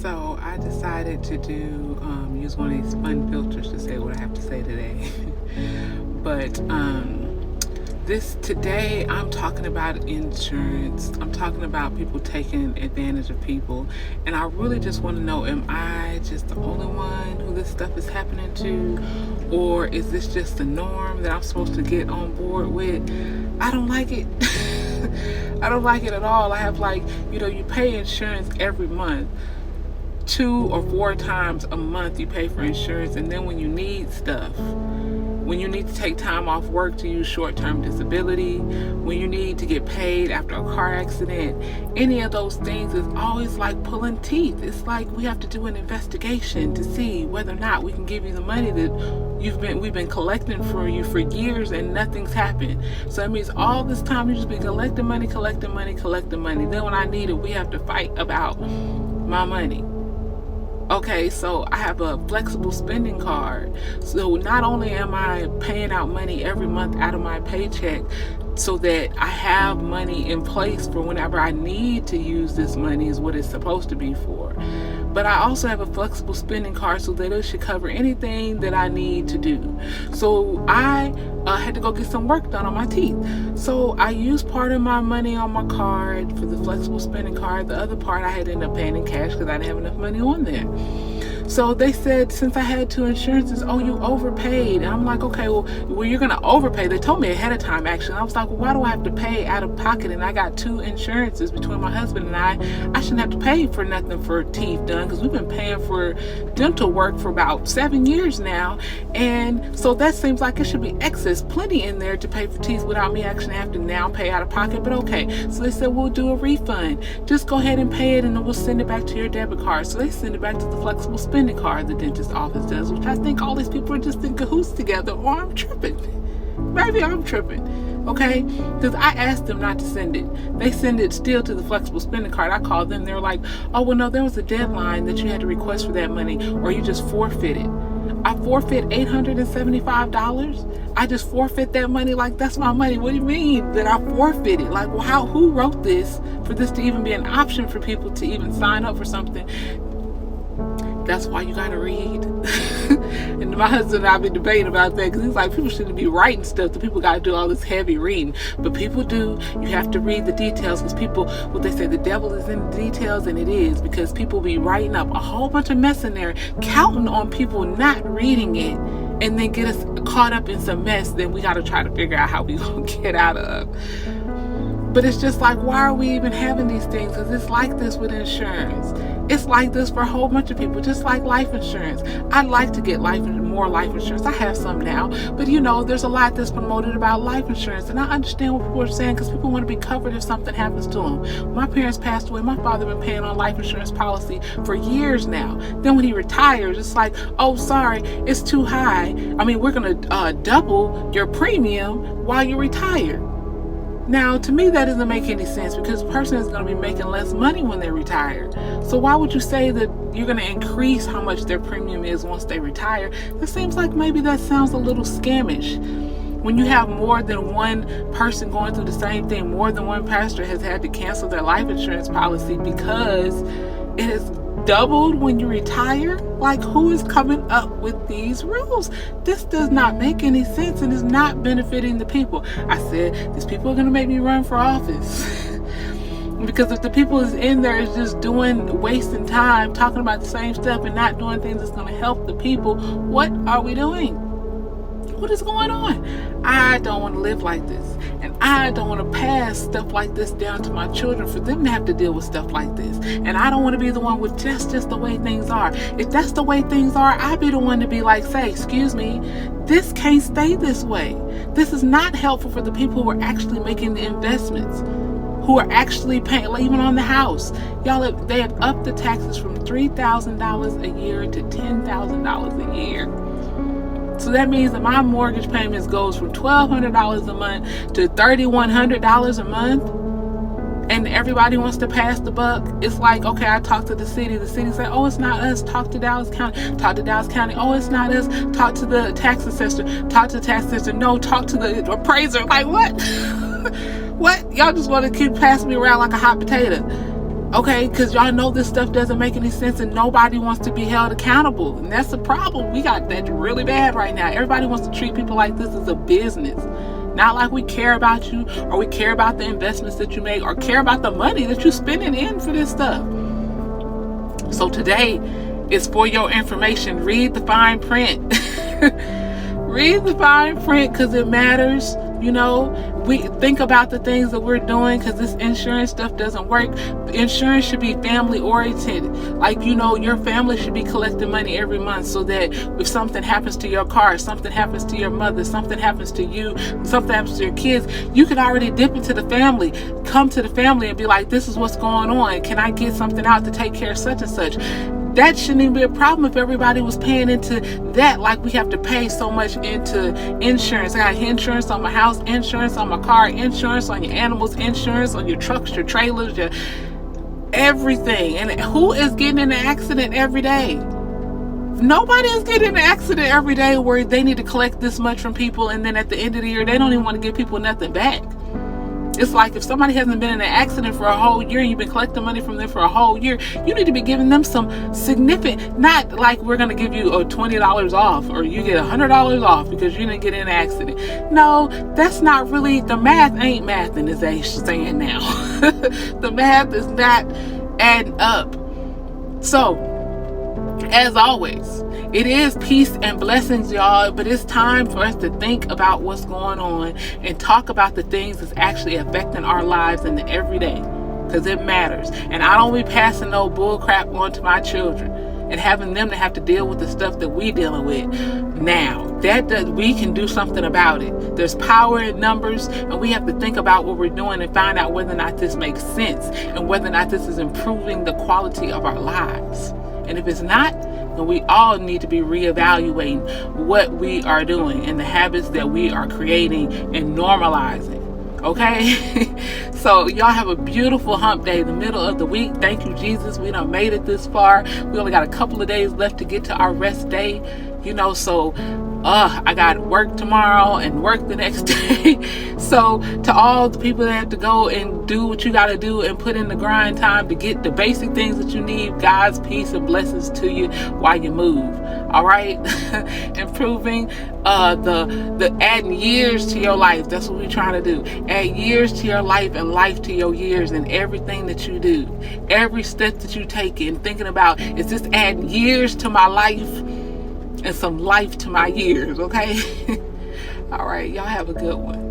So I decided to use one of these fun filters to say what I have to say today. But this today I'm talking about insurance. I'm talking about people taking advantage of people, and I really just want to know: am I just the only one who this stuff is happening to, or is this just the norm that I'm supposed to get on board with? I don't like it. I don't like it at all. I have you pay insurance every month. 2 or 4 times a month you pay for insurance, and then when you need stuff, when you need to take time off work to use short-term disability, when you need to get paid after a car accident, any of those things is always like pulling teeth. It's like we have to do an investigation to see whether or not we can give you the money that we've been collecting for you for years and nothing's happened. So that means all this time you just been collecting money. Then when I need it, we have to fight about my money. Okay, so I have a flexible spending card. So not only am I paying out money every month out of my paycheck so that I have money in place for whenever I need to use this money is what it's supposed to be for, but I also have a flexible spending card so that it should cover anything that I need to do. So I had to go get some work done on my teeth. So I used part of my money on my card for the flexible spending card. The other part I had to end up paying in cash because I didn't have enough money on there. So they said, since I had 2 insurances, oh, you overpaid. And I'm like, okay, well, you're going to overpay. They told me ahead of time, actually. I was like, well, why do I have to pay out of pocket? And I got 2 insurances between my husband and I shouldn't have to pay for nothing for teeth done, because we've been paying for dental work for about 7 years now. And so that seems like it should be excess, plenty in there to pay for teeth without me actually having to now pay out of pocket. But okay, so they said, we'll do a refund. Just go ahead and pay it and then we'll send it back to your debit card. So they send it back to the flexible spending card the dentist office does, which I think all these people are just in cahoots together, or I'm tripping. Maybe I'm tripping. Okay, because I asked them not to send it. They send it still to the flexible spending card. I called them. They were like, oh, well, no, there was a deadline that you had to request for that money, or you just forfeit it. I forfeit $875. I just forfeit that money. Like, that's my money. What do you mean that I forfeit it? Like, well, who wrote this for this to even be an option for people to even sign up for something? That's why you gotta read. And my husband and I have been debating about that, because he's like, people shouldn't be writing stuff. The people gotta do all this heavy reading, but people do. You have to read the details, because people, what they say, the devil is in the details, and it is, because people be writing up a whole bunch of mess in there, counting on people not reading it, and then get us caught up in some mess. Then we gotta try to figure out how we gonna get out of. But it's just like, why are we even having these things? Because it's like this with insurance. It's like this for a whole bunch of people, just like life insurance. I'd like to get more life insurance. I have some now. But there's a lot that's promoted about life insurance. And I understand what people are saying, because people want to be covered if something happens to them. When my parents passed away, my father been paying on life insurance policy for years now. Then when he retires, it's like, oh, sorry, it's too high. I mean, we're going to double your premium while you retire. Now, to me, that doesn't make any sense, because a person is going to be making less money when they retire. So why would you say that you're going to increase how much their premium is once they retire? That seems like maybe that sounds a little scammish. When you have more than one person going through the same thing, more than one pastor has had to cancel their life insurance policy because it has doubled when you retire. Like, who is coming up with these rules? This does not make any sense, and is not benefiting the people. I said, these people are going to make me run for office. Because if the people is in there is just wasting time talking about the same stuff and not doing things that's going to help the people, what are we doing? What is going on? I don't want to live like this. And I don't want to pass stuff like this down to my children for them to have to deal with stuff like this. And I don't want to be the one with just the way things are. If that's the way things are, I'd be the one to be like, say, excuse me, this can't stay this way. This is not helpful for the people who are actually making the investments, who are actually paying, like, even on the house. Y'all, they have upped the taxes from $3,000 a year to $10,000 a year. So that means that my mortgage payments goes from $1,200 a month to $3,100 a month, and everybody wants to pass the buck. It's like, okay, I talk to the city say, oh, it's not us, talk to Dallas County. Talk to Dallas County, oh, it's not us, talk to the tax assessor. Talk to the tax assessor, no, talk to the appraiser. Like, what? What? Y'all just want to keep passing me around like a hot potato. Okay, because y'all know this stuff doesn't make any sense and nobody wants to be held accountable. And that's the problem. We got that really bad right now. Everybody wants to treat people like this is a business. Not like we care about you, or we care about the investments that you make, or care about the money that you're spending in for this stuff. So today is for your information. Read the fine print. Read the fine print, because it matters. You know, we think about the things that we're doing, because this insurance stuff doesn't work. Insurance should be family oriented. Like, you know, your family should be collecting money every month, so that if something happens to your car, something happens to your mother, something happens to you, something happens to your kids, you can already dip into the family, come to the family and be like, this is what's going on. Can I get something out to take care of such and such? That shouldn't even be a problem if everybody was paying into that, like we have to pay so much into insurance. I got insurance on my house, insurance on my car, insurance on your animals, insurance on your trucks, your trailers, your everything. And who is getting in an accident every day? Nobody is getting in an accident every day where they need to collect this much from people, and then at the end of the year, they don't even want to give people nothing back. It's like if somebody hasn't been in an accident for a whole year and you've been collecting money from them for a whole year, you need to be giving them some significant, not like we're going to give you $20 off or you get $100 off because you didn't get in an accident. No, that's not really, the math ain't mathing, as they saying now. The math is not adding up. So, as always, it is peace and blessings, y'all, but it's time for us to think about what's going on and talk about the things that's actually affecting our lives in the everyday, because it matters. And I don't be passing no bull crap on to my children and having them to have to deal with the stuff that we dealing with now. We can do something about it. There's power in numbers, and we have to think about what we're doing and find out whether or not this makes sense and whether or not this is improving the quality of our lives. And if it's not, then we all need to be reevaluating what we are doing and the habits that we are creating and normalizing. Okay? So y'all have a beautiful hump day, the middle of the week. Thank you, Jesus. We done made it this far. We only got a couple of days left to get to our rest day. You know, so I got work tomorrow and work the next day. So to all the people that have to go and do what you got to do and put in the grind time to get the basic things that you need, God's peace and blessings to you while you move. All right? Improving the adding years to your life. That's what we're trying to do. Add years to your life and life to your years and everything that you do. Every step that you take in thinking about, is this adding years to my life and some life to my years, okay? All right, y'all have a good one.